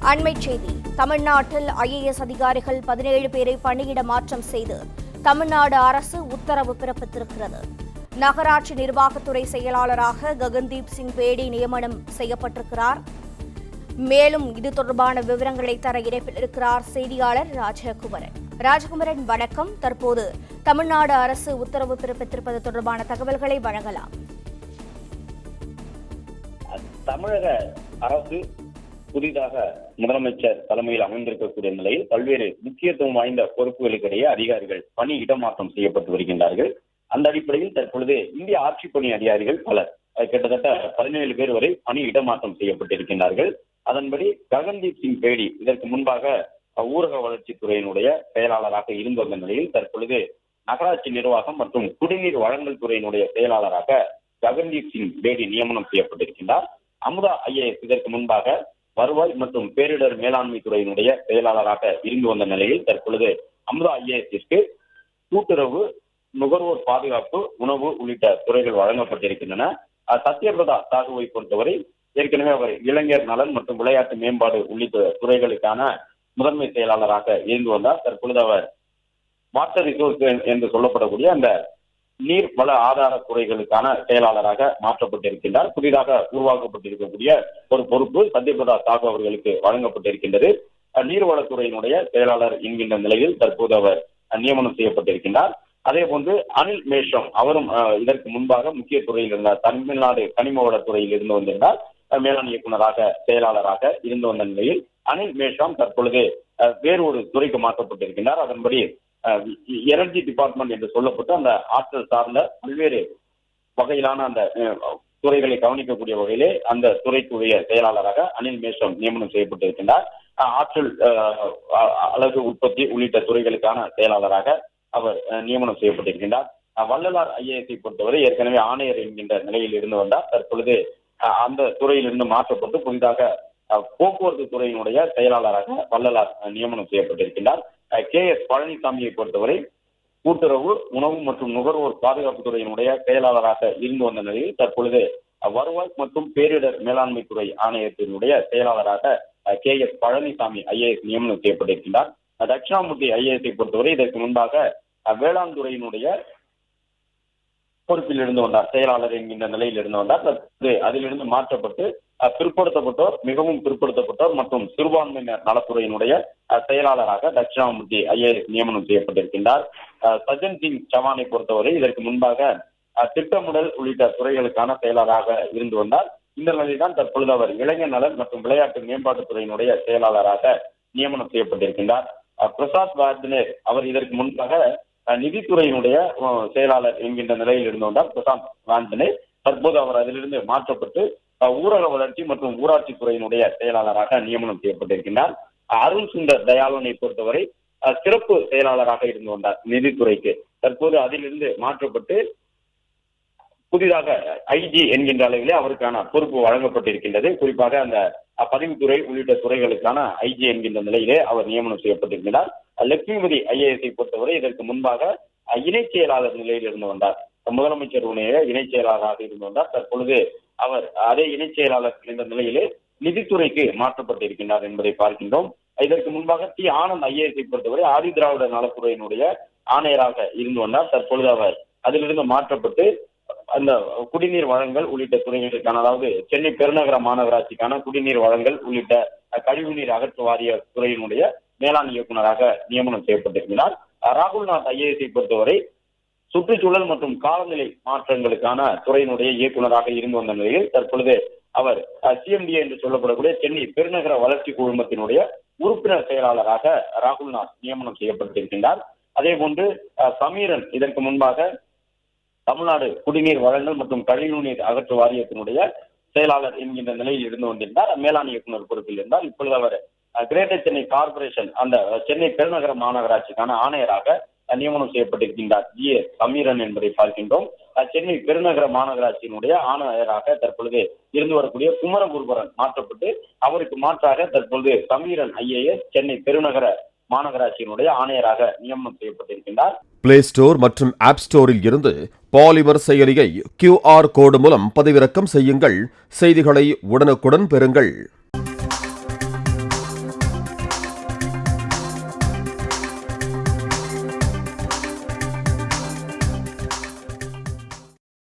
அண்மைச் செய்தி. தமிழ்நாட்டில் IAS அதிகாரிகள் 17 பேரை பணியிட மாற்றம் செய்து தமிழ்நாடு அரசு உத்தரவு பிறப்பித்திருக்கிறது. நகராட்சி நிர்வாகத்துறை செயலாளராக ககன்தீப் சிங் பேடி நியமனம் செய்யப்பட்டிருக்கிறார். மேலும் இது தொடர்பான விவரங்களை தர இணைப்பில் இருக்கிறார் செய்தியாளர் ராஜகுமரன். வணக்கம். தற்போது தமிழ்நாடு அரசு உத்தரவு பிறப்பித்திருப்பது தொடர்பான தகவல்களை வழங்கலாம். தமிழக அரசு புதிதாக முதலமைச்சர் தலைமையில் அமைந்திருக்கக்கூடிய நிலையில் பல்வேறு முக்கியத்துவம் வாய்ந்த பொறுப்புகளுக்கிடையே அதிகாரிகள் பணி இடமாற்றம் செய்யப்பட்டு வருகின்றார்கள். அந்த அடிப்படையில் தற்பொழுது இந்திய ஆட்சிப் பணி அதிகாரிகள் பலர் கிட்டத்தட்ட 17 பேர் வரை பணி இடமாற்றம் செய்யப்பட்டிருக்கின்றார்கள். அதன்படி ககன்தீப் சிங் பேடி இதற்கு முன்பாக ஊரக வளர்ச்சித்துறையினுடைய செயலாளராக இருந்து வந்த நிலையில் தற்பொழுது நகராட்சி நிர்வாகம் மற்றும் குடிநீர் வழங்கல் துறையினுடைய செயலாளராக ககன்தீப் சிங் பேடி நியமனம் செய்யப்பட்டிருக்கின்றார். அமுதா IAS இதற்கு முன்பாக வருவாய் மற்றும் பேரிடர் மேலாண்மை துறையினுடைய செயலாளராக இருந்து வந்த நிலையில் தற்பொழுது அமுதா IASக்கு கூட்டுறவு, நுகர்வோர் பாதுகாப்பு, உணவு உள்ளிட்ட துறைகள் வழங்கப்பட்டிருக்கின்றன. சத்யபிரதா சாகுவை பொறுத்தவரை ஏற்கனவே அவர் இளைஞர் நலன் மற்றும் விளையாட்டு மேம்பாடு உள்ளிட்ட துறைகளுக்கான முதன்மை செயலாளராக இருந்து வந்தார். தற்பொழுது அவர் வாட்டர் ரிசோர்ஸ் என்று சொல்லப்படக்கூடிய அந்த நீர் வள ஆதார துறைகளுக்கான செயலாளராக மாற்றப்பட்டிருக்கின்றார். புதிதாக உருவாக்கப்பட்டிருக்கக்கூடிய ஒரு பொறுப்பு சத்யபிரதா சாகு அவர்களுக்கு வழங்கப்பட்டிருக்கின்றது. நீர்வளத்துறையினுடைய செயலாளர் என்கின்ற நிலையில் தற்போது அவர் நியமனம் செய்யப்பட்டிருக்கின்றார். அதே போன்று அனில் மேஷம் அவரும் இதற்கு முன்பாக முக்கிய துறையில் இருந்தார். தமிழ்நாடு கனிம வளத்துறையில் இருந்து வந்திருந்தார். மேலாண் இயக்குநராக செயலாளராக இருந்து வந்த நிலையில் அனில் மேஷம் தற்பொழுது வேறு ஒரு துறைக்கு மாற்றப்பட்டிருக்கின்றார். அதன்படி எனர்ஜி டிபார்ட்மெண்ட் என்று சொல்லப்பட்டு அந்த ஆற்றல் சார்ந்த பல்வேறு வகையிலான அந்த துறைகளை கவனிக்கக்கூடிய வகையிலே அந்த துறைக்குரிய செயலாளராக அனில் மேஷம் நியமனம் செய்யப்பட்டிருக்கின்றார். ஆற்றல் அலகு உற்பத்தி உள்ளிட்ட துறைகளுக்கான செயலாளராக அவர் நியமனம் செய்யப்பட்டிருக்கின்றார். வள்ளலார் IAS பொறுத்தவரை ஏற்கனவே ஆணையர் என்கின்ற நிலையில் இருந்து வந்தார். தற்பொழுது அந்த துறையிலிருந்து மாற்றப்பட்டு புதிதாக போக்குவரத்து துறையினுடைய செயலாளராக வள்ளலார் நியமனம் செய்யப்பட்டிருக்கின்றார். KS பழனிசாமியை பொறுத்தவரை கூட்டுறவு, உணவு மற்றும் நுகர்வோர் பாதுகாப்பு துறையினுடைய செயலாளராக இருந்து வந்த நிலையில் தற்பொழுது வருவாய் மற்றும் பேரிடர் மேலாண்மை துறை ஆணையத்தினுடைய செயலாளராக KS பழனிசாமி IAS நியமனம் செய்யப்பட்டிருக்கின்றார். தட்சிணாமூர்த்தி IAS பொறுத்தவரை இதற்கு முன்பாக வேளாண் துறையினுடைய பொறுப்பில் இருந்து வந்தார். செயலாளர் என்கின்ற நிலையில் இருந்து வந்தார். அதிலிருந்து மாற்றப்பட்டு பிற்படுத்தப்பட்டோர், மிகவும் பிற்படுத்தப்பட்டோர் மற்றும் சிறுபான்மையினர் நலத்துறையினுடைய செயலாளராக தட்சிணாமூர்த்தி IAS நியமனம் செய்யப்பட்டிருக்கின்றார். சஜன் சிங் சவானை பொறுத்தவரை இதற்கு முன்பாக திட்டமிடல் உள்ளிட்ட துறைகளுக்கான செயலாளராக இருந்து வந்தார். இந்த நிலையில்தான் தற்பொழுது அவர் இளைஞர் நலன் மற்றும் விளையாட்டு மேம்பாட்டுத் துறையினுடைய செயலாளராக நியமனம் செய்யப்பட்டிருக்கின்றார். பிரசாத் வார்தனேர் அவர் இதற்கு முன்பாக நிதித்துறையினுடைய செயலாளர் என்கின்ற நிலையில் இருந்து வந்தார். பிரசாத் வார்தனேர் தற்போது அவர் அதிலிருந்து மாற்றப்பட்டு ஊரக வளர்ச்சி மற்றும் ஊராட்சி துறையினுடைய செயலாளராக நியமனம் செய்யப்பட்டிருக்கின்றார். அருண் சுந்தர் தயாளனை பொறுத்தவரை சிறப்பு செயலாளராக இருந்து வந்தார் நிதித்துறைக்கு. தற்போது அதிலிருந்து மாற்றப்பட்டு புதிதாக IG என்கின்ற அளவிலே அவருக்கான பொறுப்பு வழங்கப்பட்டிருக்கின்றது. குறிப்பாக அந்த பதிவுத்துறை உள்ளிட்ட துறைகளுக்கான IG என்கின்ற நிலையிலே அவர் நியமனம் செய்யப்பட்டிருக்கிறார். லட்சுமிபதி IAS பொறுத்தவரை இதற்கு முன்பாக இணைச் செயலாளர் நிலையில் இருந்து வந்தார். முதலமைச்சருடைய இணைச் செயலாளராக இருந்து வந்தார். தற்பொழுது அவர் அதே இணைச் செயலாளர் என்ற நிலையிலே நிதித்துறைக்கு மாற்றப்பட்டிருக்கின்றார் என்பதை பார்க்கின்றோம். இதற்கு முன்பாக ஆனந்த் IAS பொறுத்தவரை ஆதி திராவிட நலத்துறையினுடைய ஆணையராக இருந்து வந்தார். தற்பொழுது அவர் அதிலிருந்து மாற்றப்பட்டு அந்த குடிநீர் வழங்கல் உள்ளிட்ட துறைகளுக்கான, அதாவது சென்னை பெருநகர மாநகராட்சிக்கான குடிநீர் வழங்கல் உள்ளிட்ட கழிவுநீர் அகற்று வாரிய துறையினுடைய மேலாண் இயக்குநராக நியமனம் செய்யப்பட்டிருக்கிறார். ராகுல்நாத் IAS பொறுத்தவரை சுற்றுச்சூழல் மற்றும் காலநிலை மாற்றங்களுக்கான துறையினுடைய இயக்குநராக இருந்து வந்த நிலையில் தற்பொழுது அவர் CMDA என்று சொல்லப்படக்கூடிய சென்னை பெருநகர வளர்ச்சி குழுமத்தினுடைய உறுப்பினர் செயலாளராக ராகுல்நாத் நியமனம் செய்யப்பட்டிருக்கின்றார். அதே போன்று சமீரன் இதற்கு முன்பாக தமிழ்நாடு குடிநீர் வழங்கல் மற்றும் கழிவுநீர் அகற்று வாரியத்தினுடைய செயலாளர் என்கின்ற நிலையில் இருந்து வந்திருந்தார். மேலாண் இயக்குநர் பொறுப்பில் இருந்தார். இப்பொழுது அவர் கிரேட்டர் சென்னை கார்பரேஷன் அந்த சென்னை பெருநகர மாநகராட்சிக்கான ஆணையராக நியமனம் செய்யப்பட்டிருக்கின்றார் GS சமீரன் என்பதை பார்க்கின்றோம். சென்னை பெருநகர மாநகராட்சியினுடைய ஆணையராக தற்பொழுது இருந்து வரக்கூடிய குமரகுருபரன் மாற்றப்பட்டு அவருக்கு மாற்றாக தற்பொழுது சமீரன் IAS சென்னை பெருநகர மாநகராட்சியினுடைய ஆணையராக நியமனம் செய்யப்பட்டிருக்கின்றார். பிளே ஸ்டோர் மற்றும் ஆப் ஸ்டோரில் இருந்து பாலிமர் செயலியை QR கோடு மூலம் பதிவிறக்கம் செய்யுங்கள். செய்திகளை உடனுக்குடன் பெறுங்கள்.